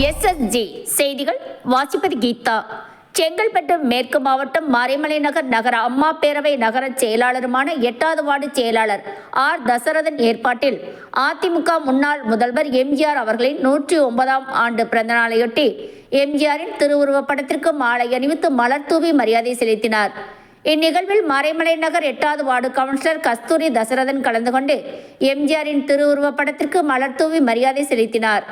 SSG செய்திகள் வாசிப்பது கீதா. செங்கல்பட்டு மேற்கு மாவட்டம் மறைமலை நகர் நகர அம்மா பேரவை நகர செயலாளருமான 8வது வார்டு செயலாளர் ஆர் தசரதன் ஏற்பாட்டில் அதிமுக முன்னாள் முதல்வர் எம்ஜிஆர் அவர்களின் 109ஆம் ஆண்டு பிறந்தநாளையொட்டி எம்ஜிஆரின் திருவுருவப் படத்திற்கு மாலை அணிவித்து மலர் தூவி மரியாதை செலுத்தினார். இந்நிகழ்வில் மறைமலை நகர் 8வது வார்டு கவுன்சிலர் கஸ்தூரி தசரதன் கலந்து கொண்டு எம்ஜிஆரின் திருவுருவப் படத்திற்கு மலர் தூவி மரியாதை செலுத்தினார்.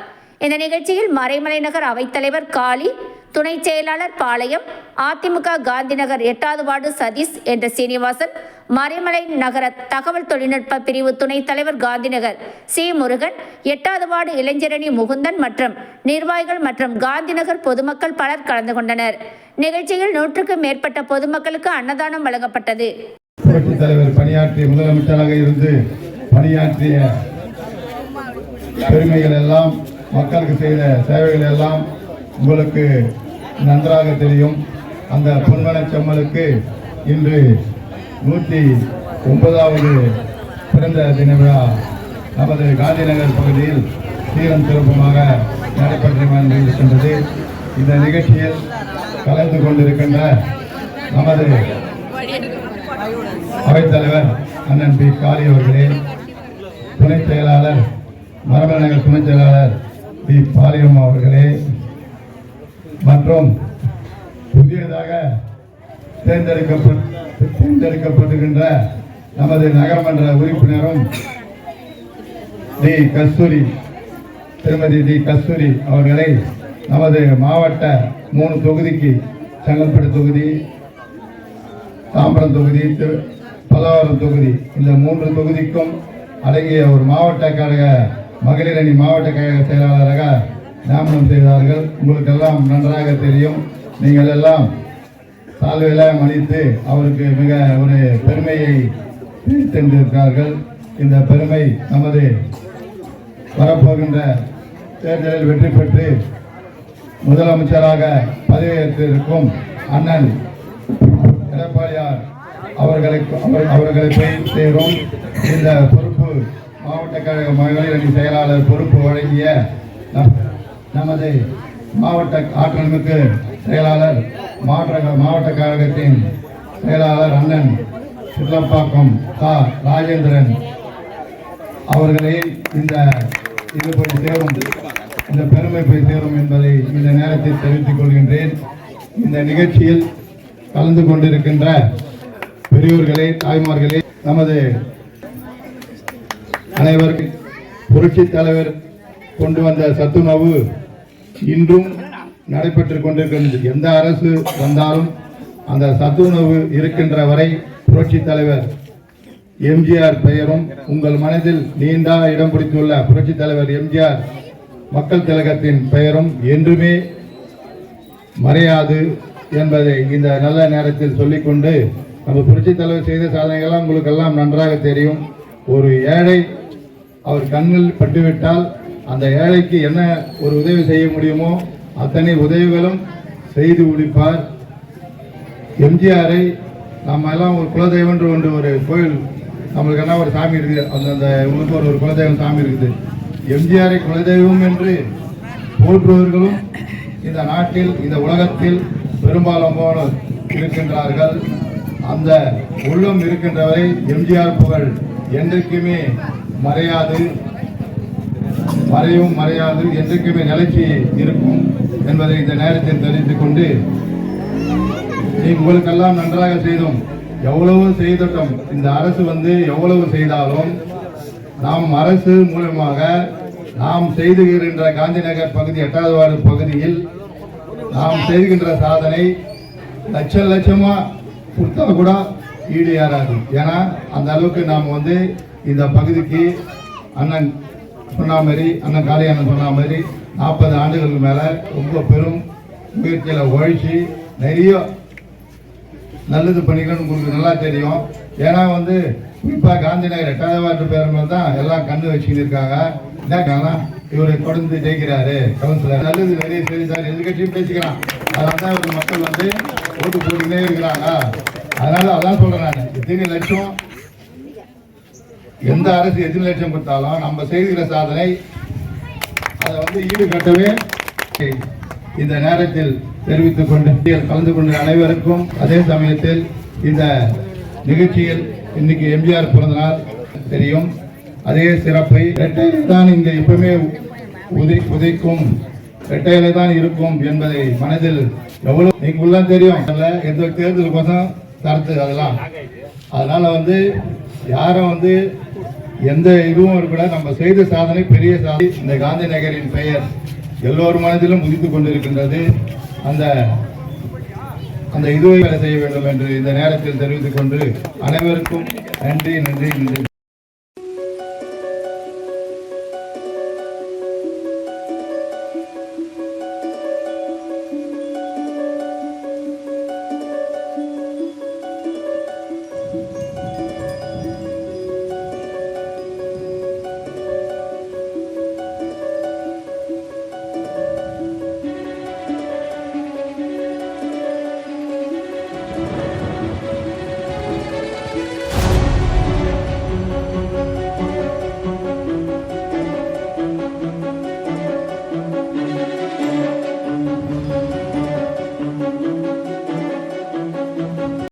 இந்த நிகழ்ச்சியில் மறைமலை நகர் அவைத்தலைவர் காளி, துணை செயலாளர் பாளையம், அதிமுக காந்திநகர் 8வது வார்டு சதீஷ் என்ற சீனிவாசன், மறைமலை நகர தகவல் தொழில்நுட்ப பிரிவு துணைத் தலைவர் காந்திநகர் சி முருகன், 8வது வார்டு இளைஞரணி முகுந்தன் மற்றும் நிர்வாகிகள் மற்றும் காந்திநகர் பொதுமக்கள் பலர் கலந்து கொண்டனர். நிகழ்ச்சியில் 100க்கும் மேற்பட்ட பொதுமக்களுக்கு அன்னதானம் வழங்கப்பட்டது. புரட்சித் தலைவர் பணியாற்றிய முதலமைச்சராக இருந்து பணியாற்றிய பெருமைகள் எல்லாம், மக்களுக்கு செய்த சேவைகள் எல்லாம் உங்களுக்கு நன்றாக தெரியும். அந்த பொன்மன செம்மலுக்கு இன்று 109வது பிறந்த தின விழா நமது காந்திநகர் பகுதியில் சீரம் சிறப்புமாக நடைபெற்று கொண்டிருக்கின்றது. இந்த நிகழ்ச்சியில் கலந்து கொண்டிருக்கின்ற நமது அவைத்தலைவர் அண்ணன் பி காளி அவர்களே, துணை செயலாளர் மரபண நகர் துணை செயலாளர் பி பாலியம் அவர்களே மற்றும் புதியதாக தேர்ந்தெடுக்கப்படுகின்ற நமது நகரமன்ற உறுப்பினரும் திருமதி டி கஸ்தூரி அவர்களை நமது மாவட்ட 3 தொகுதிக்கு, செங்கல்பட்டு தொகுதி, தாம்பரம் தொகுதி, பல்லாவரம் தொகுதி, இந்த 3 தொகுதிக்கும் அடங்கிய ஒரு மாவட்ட கழக மகளிர் அணி மாவட்ட கழக செயலாளராக நியமனம் செய்தார்கள். உங்களுக்கெல்லாம் நன்றாக தெரியும். நீங்கள் எல்லாம் சால்வையில் மன்னித்து அவருக்கு மிக ஒரு பெருமையை தெரிந்திருக்கிறார்கள். இந்த பெருமை நமது வரப்போகின்ற தேர்தலில் வெற்றி பெற்று முதலமைச்சராக பதவியேற்றிருக்கும் அண்ணன் எடப்பாடியார் அவர்களை போய் சேரும். இந்த பொறுப்பு மாவட்ட கழக மகளிர் அணி செயலாளர் பொறுப்பு வழங்கிய நமது மாவட்ட ஆற்றல்மிகு செயலாளர் மாவட்ட கழகத்தின் செயலாளர் அண்ணன் சில்லப்பாக்கம் ராஜேந்திரன் அவர்களை இது போய் சேரும், இந்த பெருமை போய் சேரும் என்பதை இந்த நேரத்தில் தெரிவித்துக் கொள்கின்றேன். இந்த நிகழ்ச்சியில் கலந்து கொண்டிருக்கின்ற பெரியோர்களே, தாய்மார்களே, நமது அனைவருக்கும் புரட்சித் தலைவர் கொண்டு வந்த சத்துணவு இன்றும் நடைபெற்றுக் கொண்டிருக்கின்றது. எந்த அரசு வந்தாலும் அந்த சத்துணவு இருக்கின்ற வரை புரட்சித் தலைவர் எம்ஜிஆர் பெயரும் உங்கள் மனதில் நீண்ட இடம் பிடித்துள்ள புரட்சித் தலைவர் எம்ஜிஆர் மக்கள் திலகத்தின் பெயரும் என்றுமே மறையாது என்பதை இந்த நல்ல நேரத்தில் சொல்லிக்கொண்டு, நம்ம புரட்சித் தலைவர் செய்த சாதனைகள்லாம் உங்களுக்கு எல்லாம் நன்றாக தெரியும். ஒரு ஏழை அவர் கண்ணில் பட்டுவிட்டால் அந்த ஏழைக்கு என்ன ஒரு உதவி செய்ய முடியுமோ அத்தனை உதவிகளும் செய்து முடிப்பார். எம்ஜிஆரை நம்ம எல்லாம் ஒரு குலதெய்வம் என்று ஒரு கோயில், நம்மளுக்கு என்ன ஒரு சாமி இருக்குது, அந்த உங்களுக்கு ஒரு குலதெய்வம் சாமி இருக்குது. எம்ஜிஆரை குலதெய்வம் என்று போற்றுவர்களும் இந்த நாட்டில், இந்த உலகத்தில் பெரும்பாலும் இருக்கின்றார்கள். அந்த உள்ளம் இருக்கின்றவரை எம்ஜிஆர் புகழ் என்றைக்குமே மறையாது, என்றைக்குமே நிலைச்சி இருக்கும் என்பதை இந்த நேரத்தில் தெரிவித்துக் கொண்டு, உங்களுக்கெல்லாம் நன்றாக செய்தோம், எவ்வளவு செய்தோம். இந்த அரசு எவ்வளவு செய்தாலும் நாம் அரசு மூலமாக நாம் செய்துகின்ற காந்திநகர் பகுதி 8வது வார்டு பகுதியில் நாம் செய்கின்ற சாதனை லட்சமா கொடுத்தா கூட ஈடு ஏறாது. ஏன்னா அந்த அளவுக்கு நாம் இந்த பகுதிக்கு அண்ணன் சொன்ன மாதிரி, அண்ணன் காளி அண்ணன் சொன்ன மாதிரி 40 ஆண்டுகளுக்கு மேலே ரொம்ப பெரும் முயற்சியில் உழைச்சி நிறைய நல்லது பண்ணிக்கணும்னு உங்களுக்கு நல்லா தெரியும். ஏன்னா குறிப்பாக காந்திநகர் 8வது வார்டு பேரமையில் தான் எல்லாம் கண்ணு வச்சுக்கிட்டு இருக்காங்க. என்ன இவரை தொடர்ந்து ஜெயிக்கிறாரு கவுன்சிலர், நல்லது நிறைய செய்தார், எதிர்கட்சியும் பேசிக்கலாம். அதனால தான் இவர் மக்கள் ஓட்டு போட்டுக்கிட்டே இருக்கிறாங்க. அதனால அதான் சொல்றேன் நான், எத்தனை லட்சம் எந்த அரசு எத்தனை லட்சம் கொடுத்தாலும் நம்ம செய்கிற சாதனை அதை ஈடு கட்டவே இந்த நேரத்தில் தெரிவித்துக் கொண்டு கலந்து கொண்ட அனைவருக்கும், அதே சமயத்தில் இந்த நிகழ்ச்சியில் இன்னைக்கு எம்ஜிஆர் பிறந்தநாள் தெரியும். அதே சிறப்பை இரட்டையிலே தான் இங்க எப்பவுமே உதைக்கும், இரட்டையிலே தான் இருக்கும் என்பதை மனதில் எவ்வளவு நீங்க தெரியும். எந்த தேர்தலுக்கோசம் தரத்து அதெல்லாம், அதனால யாரும் எந்த இதுவும் இருக்கக்கூட. நம்ம செய்த சாதனை பெரிய சாதனை. இந்த காந்தி நகரின் பெயர் எல்லோரும் மனதிலும் உதித்துக் கொண்டிருக்கின்றது. அந்த இதுவை செய்ய வேண்டும் என்று இந்த நேரத்தில் தெரிவித்துக் கொண்டு அனைவருக்கும் நன்றி.